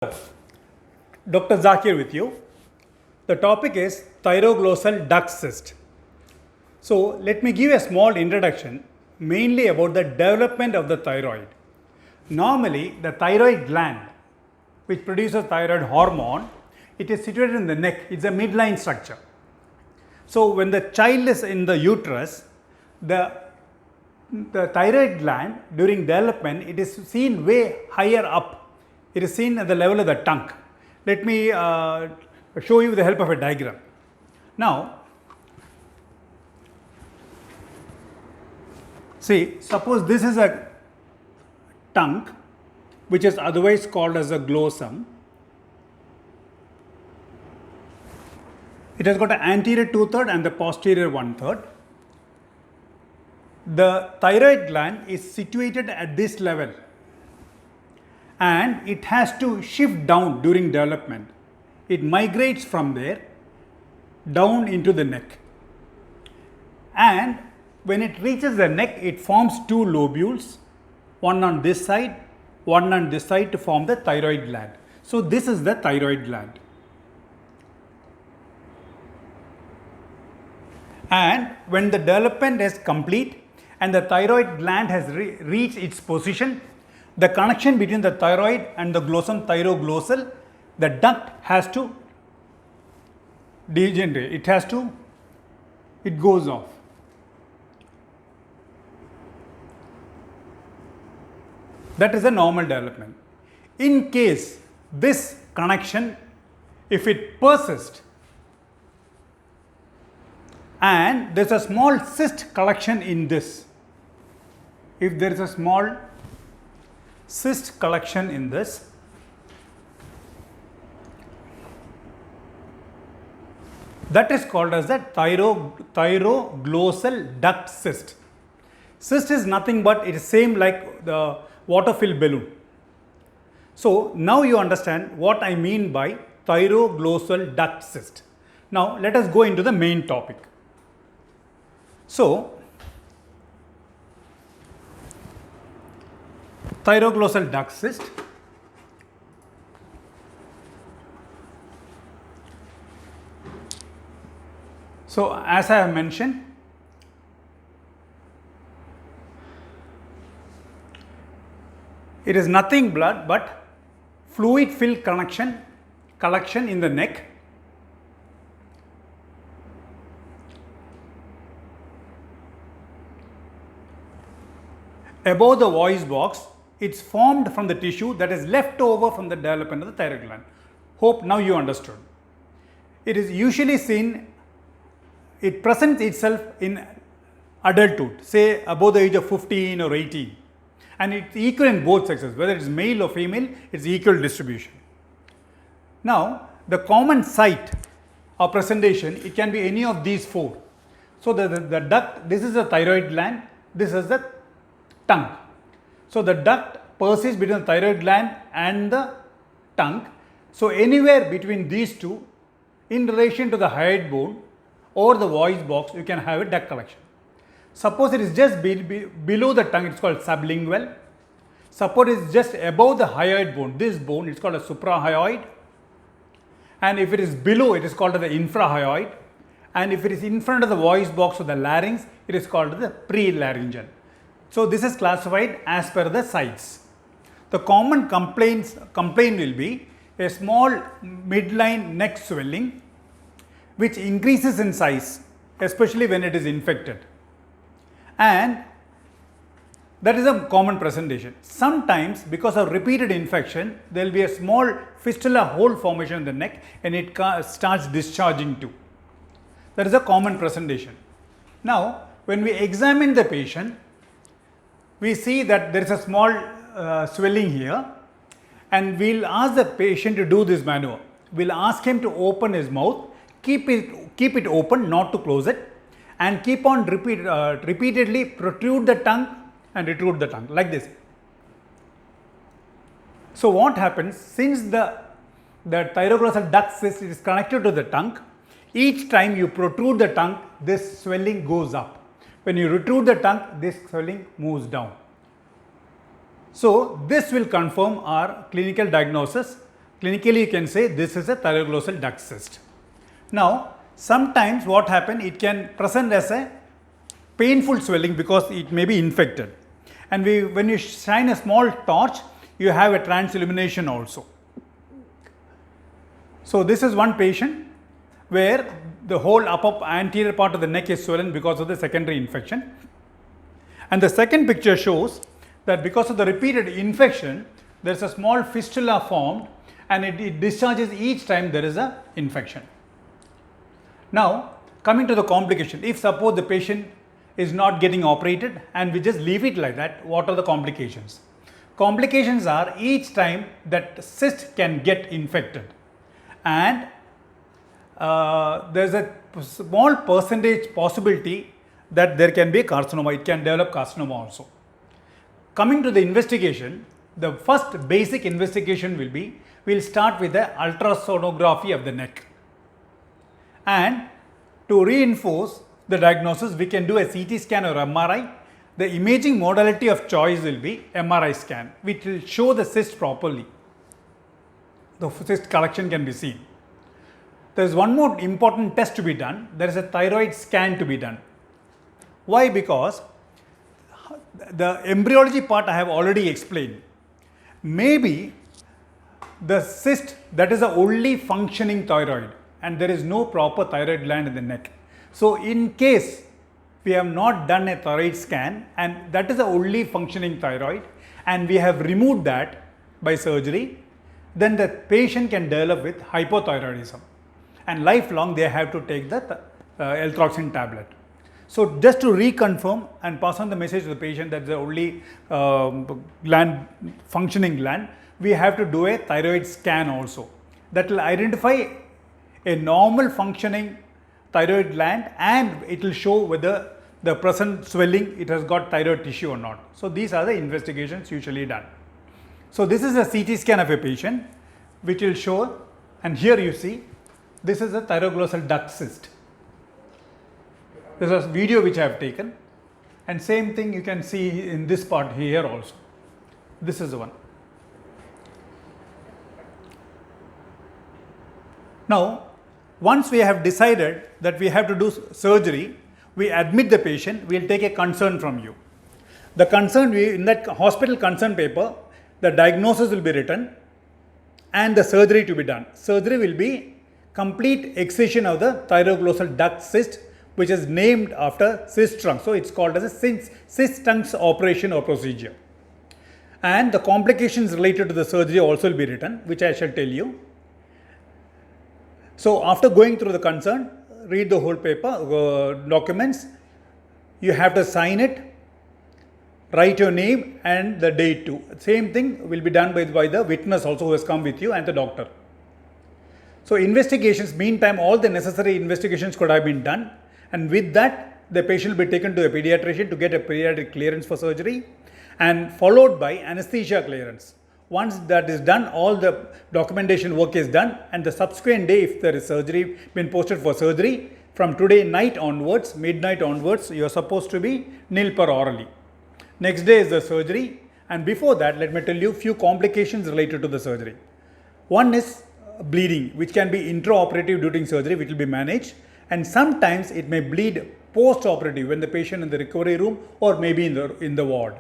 Dr. Zakir with you. The topic is thyroglossal duct cyst. So let me give a small introduction mainly about the development of the thyroid. Normally the thyroid gland which produces thyroid hormone, it is situated in the neck. It's a midline structure. So when the child is in the uterus, the thyroid gland during development, it is seen way higher up. It is seen at the level of the tongue. Let me show you with the help of a diagram. Now, see, suppose this is a tongue which is otherwise called as a glossum. It has got an anterior 2/3 and the posterior 1/3. The thyroid gland is situated at this level and it has to shift down during development. It migrates from there down into the neck, and when it reaches the neck, it forms two lobules, one on this side, one on this side, to form the thyroid gland. So this is the thyroid gland, and when the development is complete and the thyroid gland has reached its position, the connection between the thyroid and the glossum, thyroglossal, the duct has to degenerate. It goes off. That is a normal development. In case this connection, if it persists and there is a small cyst collection in this, if there is a small cyst collection in this, that is called as the thyroglossal duct cyst. Cyst is nothing but it is same like the water filled balloon. So now you understand what I mean by thyroglossal duct cyst. Now let us go into the main topic. So thyroglossal duct cyst. So as I have mentioned, it is nothing but fluid filled collection in the neck, above the voice box. It's formed from the tissue that is left over from the development of the thyroid gland. Hope now you understood. It is usually seen, it presents itself in adulthood, say above the age of 15 or 18, and it's equal in both sexes, whether it's male or female, it's equal distribution. Now, the common site of presentation, it can be any of these four. So the duct, this is the thyroid gland, this is the tongue. So the duct persists between the thyroid gland and the tongue. So anywhere between these two, in relation to the hyoid bone or the voice box, you can have a duct collection. Suppose it is just below the tongue, it's called sublingual. Suppose it is just above the hyoid bone, this bone, it's called a suprahyoid. And if it is below, it is called the infrahyoid. And if it is in front of the voice box or the larynx, it is called the prelaryngeal. So this is classified as per the sites. The common complaint will be a small midline neck swelling which increases in size, especially when it is infected, and that is a common presentation. Sometimes because of repeated infection, there will be a small fistula hole formation in the neck and it starts discharging too. That is a common presentation. Now when we examine the patient, we see that there is a small swelling here, and we will ask the patient to do this maneuver. We will ask him to open his mouth, keep it open, not to close it, and keep on repeatedly protrude the tongue and retrude the tongue like this. So what happens, since the thyroglossal duct cyst is connected to the tongue, each time you protrude the tongue, this swelling goes up. When you retrude the tongue, this swelling moves down. So this will confirm our clinical diagnosis clinically you can say this is a thyroglossal duct cyst. Now, sometimes what happens, it can present as a painful swelling because it may be infected. And when you shine a small torch, you have a transillumination also. So, this is one patient where the whole upper anterior part of the neck is swollen because of the secondary infection. And the second picture shows that because of the repeated infection, there is a small fistula formed and it discharges each time there is an infection. Now, coming to the complication, if suppose the patient is not getting operated and we just leave it like that, what are the complications? Complications are each time that cyst can get infected, and there is a small percentage possibility that there can be carcinoma, it can develop carcinoma also. Coming to the investigation, the first basic investigation will be, we will start with the ultrasonography of the neck, and to reinforce the diagnosis we can do a CT scan or MRI. The imaging modality of choice will be MRI scan, which will show the cyst properly. The cyst collection can be seen. There is one more important test to be done, there is a thyroid scan to be done. Why? Because the embryology part I have already explained. Maybe the cyst, that is the only functioning thyroid and there is no proper thyroid gland in the neck. So, in case we have not done a thyroid scan and that is the only functioning thyroid and we have removed that by surgery, then the patient can develop with hypothyroidism and lifelong they have to take the L-throxine tablet. So, just to reconfirm and pass on the message to the patient that the only gland, functioning gland, we have to do a thyroid scan also. That will identify a normal functioning thyroid gland and it will show whether the present swelling, it has got thyroid tissue or not. So, these are the investigations usually done. So, this is a CT scan of a patient which will show, and here you see this is a thyroglossal duct cyst. This is a video which I have taken, and same thing you can see in this part here also. This is the one. Now, once we have decided that we have to do surgery, we admit the patient, we will take a concern from you. The concern, in that hospital concern paper, the diagnosis will be written and the surgery to be done. Surgery will be complete excision of the thyroglossal duct cyst, which is named after cyst trunk. So, it is called as a cyst trunks operation or procedure. And the complications related to the surgery also will be written, which I shall tell you. So, after going through the concern, read the whole paper, documents, you have to sign it, write your name and the date too. Same thing will be done by the witness also who has come with you and the doctor. So, investigations, meantime all the necessary investigations could have been done, and with that the patient will be taken to a pediatrician to get a pediatric clearance for surgery and followed by anesthesia clearance. Once that is done, all the documentation work is done, and the subsequent day if there is surgery been posted for surgery, from today night onwards, midnight onwards, you are supposed to be nil per orally. Next day is the surgery, and before that let me tell you few complications related to the surgery. One is bleeding, which can be intraoperative during surgery, which will be managed, and sometimes it may bleed post-operative when the patient in the recovery room or maybe in the ward.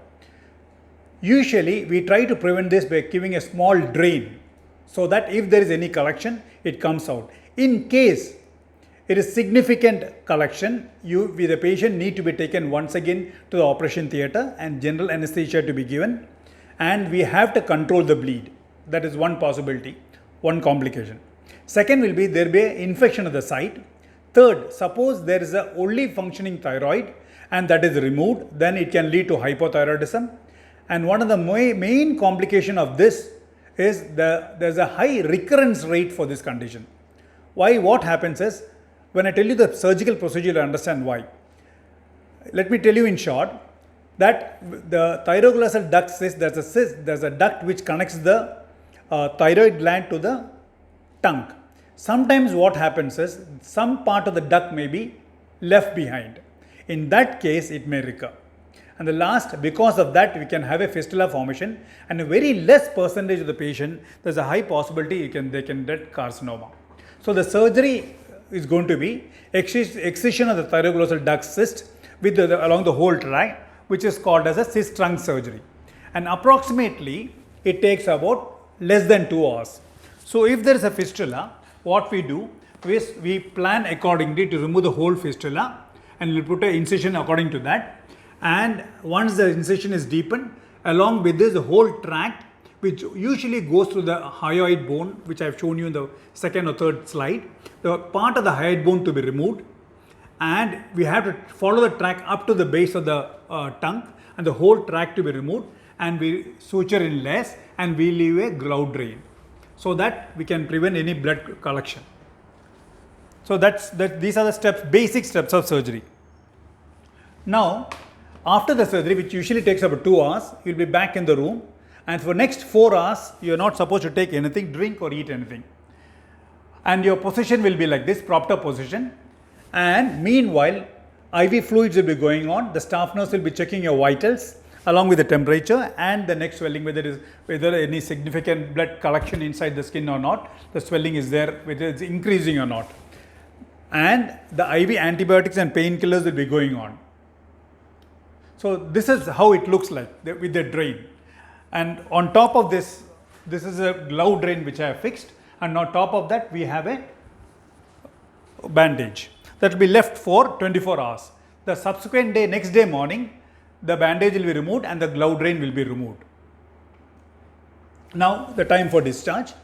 Usually, we try to prevent this by giving a small drain so that if there is any collection, it comes out. In case it is significant collection, the patient need to be taken once again to the operation theatre and general anesthesia to be given, and we have to control the bleed. That is one possibility, one complication. Second will be there be an infection of the site. Third, suppose there is a only functioning thyroid and that is removed, then it can lead to hypothyroidism. And one of the main complication of this is there is a high recurrence rate for this condition. Why? What happens is, when I tell you the surgical procedure, you understand why. Let me tell you in short that the thyroglossal duct cyst, there is a duct which connects the thyroid gland to the tongue. Sometimes what happens is, some part of the duct may be left behind. In that case, it may recur. And the last, because of that, we can have a fistula formation, and a very less percentage of the patient, there's a high possibility they can get carcinoma. So the surgery is going to be excision of the thyroglossal duct cyst with along the whole tract, which is called as a cyst trunk surgery. And approximately it takes about less than 2 hours. So if there is a fistula, what we do is we plan accordingly to remove the whole fistula, and we'll put an incision according to that. And once the incision is deepened, along with this, the whole tract, which usually goes through the hyoid bone, which I have shown you in the second or third slide, the part of the hyoid bone to be removed, and we have to follow the tract up to the base of the tongue, and the whole tract to be removed, and we suture in less, and we leave a gland drain, so that we can prevent any blood collection. So these are the steps, basic steps of surgery. Now, after the surgery, which usually takes about 2 hours, you will be back in the room, and for next 4 hours, you are not supposed to take anything, drink or eat anything. And your position will be like this, propped up position. And meanwhile, IV fluids will be going on. The staff nurse will be checking your vitals along with the temperature and the neck swelling, whether any significant blood collection inside the skin or not, the swelling is there, whether it's increasing or not. And the IV antibiotics and painkillers will be going on. So this is how it looks like with the drain. And on top of this, this is a glove drain which I have fixed, and on top of that we have a bandage that will be left for 24 hours. The subsequent day, next day morning, the bandage will be removed and the glove drain will be removed. Now the time for discharge.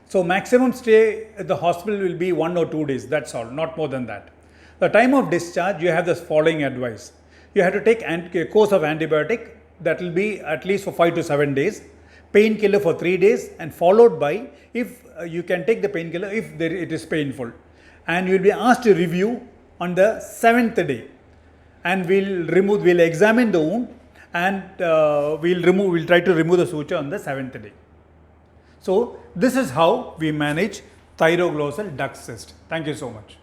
So maximum stay at the hospital will be 1 or 2 days, that's all, not more than that. The time of discharge, you have the following advice. You have to take a course of antibiotic that will be at least for 5 to 7 days, painkiller for 3 days, and followed by, if you can take the painkiller if it is painful, and you will be asked to review on the 7th day, and we'll examine the wound, and we'll try to remove the suture on the 7th day. So this is how we manage thyroglossal duct cyst. Thank you so much.